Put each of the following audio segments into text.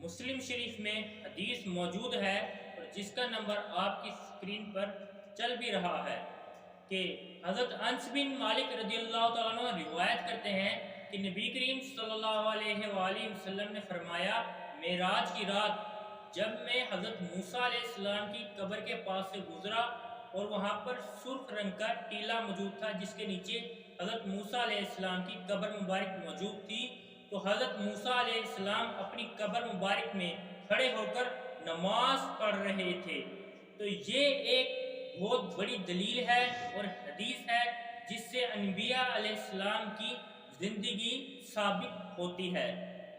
मुस्लिम शरीफ में हदीस मौजूद है और जिसका नंबर आपकी स्क्रीन पर चल भी रहा है कि हज़रत अनस बिन मालिक रदियल्लाहु तआला अन्हु रिवायत करते हैं कि नबी करीम सल्लल्लाहु अलैहि वसल्लम ने फरमाया, मेराज की रात जब मैं हज़रत मूसा अलैहिस्सलाम की कब्र के पास से गुजरा और वहाँ पर सुर्ख रंग का टीला मौजूद था जिसके नीचे हज़रत मूसा अलैहिस्सलाम की कब्र मुबारक मौजूद थी। तो हज़रत मूसा अलैहिस्सलाम अपनी कब्र मुबारक में खड़े होकर नमाज पढ़ रहे थे। तो ये एक बहुत बड़ी दलील है और हदीस है जिससे अनबिया अलैहिस्सलाम की ज़िंदगी साबित होती है।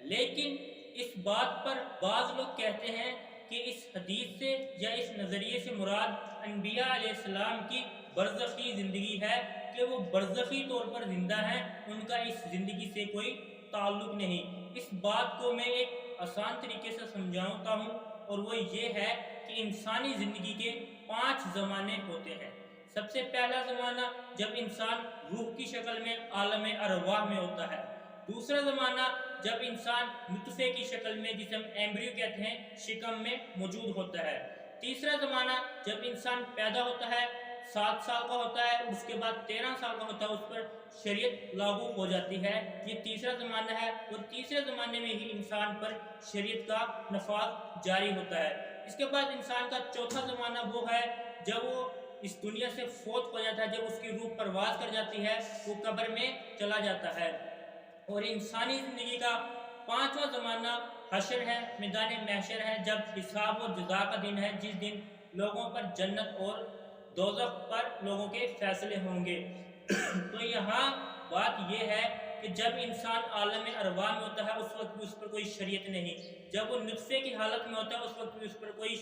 लेकिन इस बात पर बाज़ लोग कहते हैं कि इस हदीस से या इस नज़रिए से मुराद अनबिया अलैहिस्सलाम की बरज़खी ज़िंदगी है कि वो बरज़खी तौर पर ज़िंदा हैं, उनका इस ज़िंदगी से कोई ताल्लुक़ नहीं। इस बात को मैं एक आसान तरीके से समझाता हूँ और वो ये है कि इंसानी ज़िंदगी के 5 ज़माने होते हैं। सबसे पहला ज़माना जब इंसान रूह की शक्ल में आलम अरवाह में होता है। दूसरा ज़माना जब इंसान नुतफ़े की शक्ल में, जिसे हम एम्ब्रियो कहते हैं, शिकम में मौजूद होता है। तीसरा ज़माना जब इंसान पैदा होता है, 7 साल का होता है, उसके बाद 13 साल का होता है, उस पर शरीयत लागू हो जाती है। ये तीसरा ज़माना है और तीसरे ज़माने में ही इंसान पर शरीयत का नफाज जारी होता है। इसके बाद इंसान का चौथा ज़माना वो है जब वो इस दुनिया से फोत हो जाता है, जब उसकी रूह परवाज कर जाती है, वो कब्र में चला जाता है। और इंसानी ज़िंदगी का 5वां ज़माना हशर है, मैदान महशर है, जब हिसाब और जज़ा का दिन है, जिस दिन लोगों पर जन्नत और दोज़ख पर लोगों के फैसले होंगे। तो यहाँ बात यह है कि जब इंसान आलम अरवाह में होता है उस वक्त भी उस पर कोई शरीयत नहीं। जब वो नुत्फ़े की हालत में होता है उस वक्त भी उस पर कोई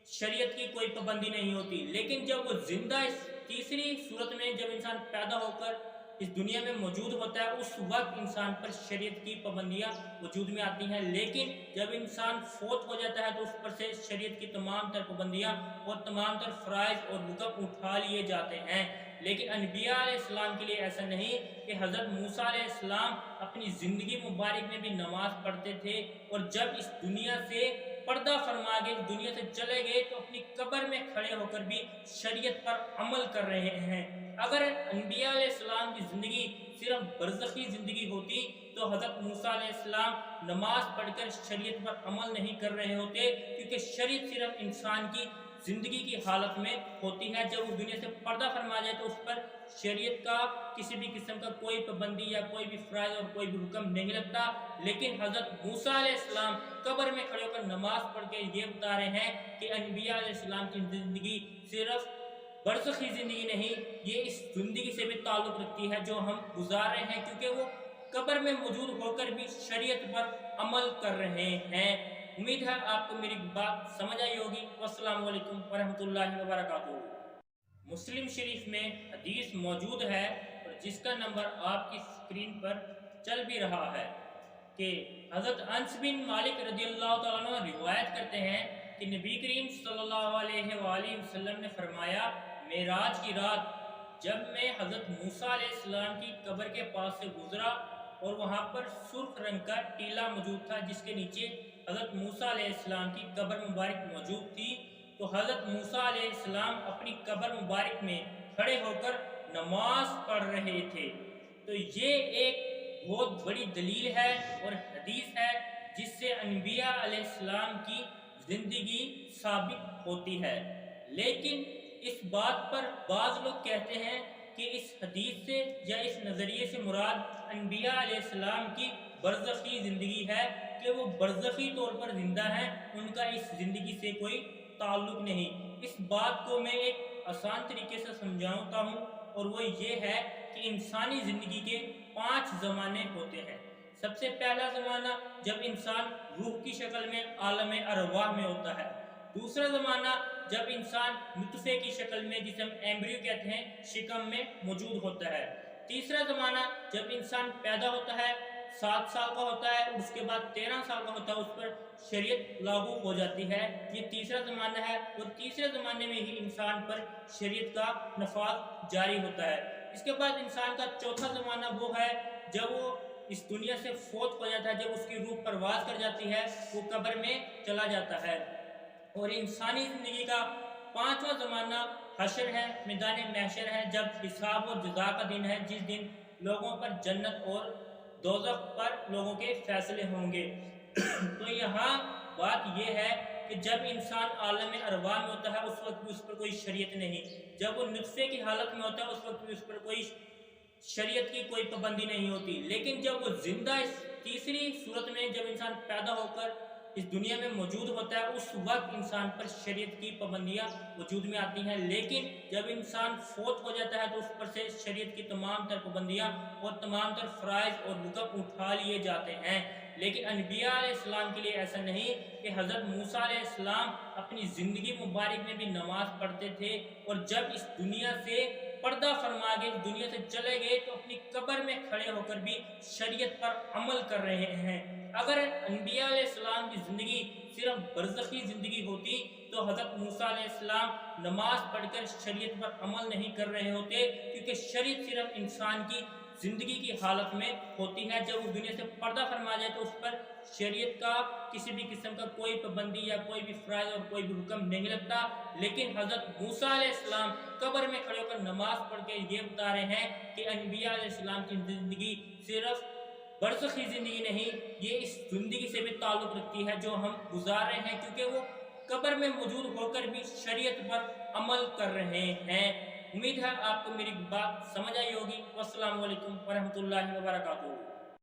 शरीयत की कोई पाबंदी नहीं होती। लेकिन जब वो जिंदा इस तीसरी सूरत में, जब इंसान पैदा होकर इस दुनिया में मौजूद होता है, उस वक्त इंसान पर शरीयत की पाबंदियाँ वजूद में आती हैं। लेकिन जब इंसान फोत हो जाता है तो उस पर से शरीयत की तमाम तर पाबंदियाँ और तमाम तर फ़राइज़ और हुक्म उठा लिए जाते हैं। लेकिन अनबिया अलैहिस्सलाम के लिए ऐसा नहीं कि हज़रत मूसा अलैहिस्सलाम अपनी ज़िंदगी मुबारक में भी नमाज़ पढ़ते थे और जब इस दुनिया से पर्दा फरमा के दुनिया से चले गए तो अपनी कब्र में खड़े होकर भी शरीयत पर अमल कर रहे हैं। अगर अनबिया अलैहिस्सलाम की ज़िंदगी सिर्फ बरज़खी ज़िंदगी होती तो हज़रत मूसा अलैहिस्सलाम नमाज पढ़कर शरीयत पर अमल नहीं कर रहे होते, क्योंकि शरीयत सिर्फ इंसान की ज़िंदगी की हालत में होती है। जब वो दुनिया से पर्दा फरमा जाए तो उस पर शरीयत का किसी भी किस्म का कोई पाबंदी या कोई भी फ़राइज़ और कोई भी हुक्म नहीं लगता। लेकिन हज़रत मूसा अलैहिस्सलाम कब्र में खड़े होकर नमाज पढ़ के ये बता रहे हैं कि अनबिया अलैहिस्सलाम की ज़िंदगी सिर्फ बरज़खी ज़िंदगी नहीं, ये इस ज़िंदगी से भी ताल्लुक़ रखती है जो हम गुजार रहे हैं, क्योंकि वो कब्र में मौजूद होकर भी शरीयत पर अमल कर रहे हैं। उम्मीद है आपको मेरी बात समझ आई होगी। अस्सलामु अलैकुम वरहमतुल्लाहि वबरकातुहू। मुस्लिम शरीफ में हदीस मौजूद है और जिसका नंबर आपकी स्क्रीन पर चल भी रहा है कि हज़रत अनस बिन मालिक रदियल्लाहु तआला अन्हु रिवायत करते हैं कि नबी करीम सल्लल्लाहु अलैहि वसल्लम ने फरमाया, मेराज की रात जब मैं हज़रत मूसा अलैहिस्सलाम की कब्र के पास से गुजरा और वहाँ पर सुर्ख रंग का टीला मौजूद था जिसके नीचे हज़रत मूसा अलैहिस्सलाम की कब्र मुबारक मौजूद थी। तो हज़रत मूसा अलैहिस्सलाम अपनी कब्र मुबारक में खड़े होकर नमाज पढ़ रहे थे। तो ये एक बहुत बड़ी दलील है और हदीस है जिससे अनबिया अलैहिस्सलाम की ज़िंदगी साबित होती है। लेकिन इस बात पर बाज़ लोग कहते हैं कि इस हदीस से या इस नज़रिए से मुराद अनबिया अलैहिस्सलाम की बरज़खी ज़िंदगी है कि वो बरज़खी तौर पर ज़िंदा हैं, उनका इस ज़िंदगी से कोई ताल्लुक़ नहीं। इस बात को मैं एक आसान तरीके से समझाता हूँ और वो ये है कि इंसानी ज़िंदगी के 5 ज़माने होते हैं। सबसे पहला ज़माना जब इंसान रूह की शक्ल में आलम अरवाह में होता है। दूसरा ज़माना जब इंसान नुतफ़े की शक्ल में, जिसे हम एम्ब्रियो कहते हैं, शिकम में मौजूद होता है। तीसरा ज़माना जब इंसान पैदा होता है, 7 साल का होता है, उसके बाद 13 साल का होता है, उस पर शरीयत लागू हो जाती है। ये तीसरा ज़माना है और तीसरे ज़माने में ही इंसान पर शरीयत का नफाज जारी होता है। इसके बाद इंसान का चौथा ज़माना वो है जब वो اس دنیا سے فوت ہو جاتا ہے، جب اس کی روح پرواز کر جاتی ہے، وہ قبر میں چلا جاتا ہے۔ اور انسانی زندگی کا پانچواں زمانہ حشر ہے، میدان محشر ہے، جب حساب و جزا کا دن ہے، جس دن لوگوں پر جنت اور دوزخ پر لوگوں کے فیصلے ہوں گے۔ تو یہاں بات یہ ہے کہ جب انسان عالم ارواح میں ہوتا ہے، اس وقت بھی اس پر کوئی شریعت نہیں، جب وہ نطفے کی حالت میں ہوتا ہے اس وقت بھی اس پر کوئی شریعت کی کوئی پابندی نہیں ہوتی، لیکن جب وہ زندہ اس تیسری صورت میں جب انسان پیدا ہو کر اس دنیا میں موجود ہوتا ہے، اس وقت انسان پر شریعت کی پابندیاں وجود میں آتی ہیں، لیکن جب انسان فوت ہو جاتا ہے تو اس پر سے شریعت کی تمام تر پابندیاں اور تمام تر فرائض اور حکم اٹھا لیے جاتے ہیں۔ لیکن انبیاء علیہ السلام کے لیے ایسا نہیں کہ حضرت موسیٰ علیہ السلام اپنی زندگی مبارک میں بھی نماز پڑھتے تھے، اور جب اس دنیا سے پردہ فرما گئے، اس دنیا سے چلے گئے، تو اپنی قبر میں کھڑے ہو کر بھی شریعت پر عمل کر رہے ہیں۔ اگر انبیاء علیہ السلام کی زندگی صرف برزخی زندگی ہوتی تو حضرت موسیٰ علیہ السلام نماز پڑھ کر شریعت پر عمل نہیں کر رہے ہوتے، کیونکہ شریعت صرف انسان کی زندگی کی حالت میں ہوتی ہے۔ جب اس دنیا سے پردہ فرما جائے تو اس پر شریعت کا کسی بھی قسم کا کوئی پابندی یا کوئی بھی فرائض اور کوئی بھی حکم نہیں لگتا۔ لیکن حضرت موسیٰ علیہ السلام قبر میں کھڑے ہو کر نماز پڑھ کے یہ بتا رہے ہیں کہ انبیاء علیہ السلام کی زندگی صرف برزخی زندگی نہیں، یہ اس زندگی سے بھی تعلق رکھتی ہے جو ہم گزار رہے ہیں، کیونکہ وہ قبر میں موجود ہو کر بھی شریعت پر عمل کر رہے ہیں۔ امید ہے آپ کو میری بات سمجھ آئی ہوگی۔ والسلام علیکم ورحمۃ اللہ وبرکاتہ۔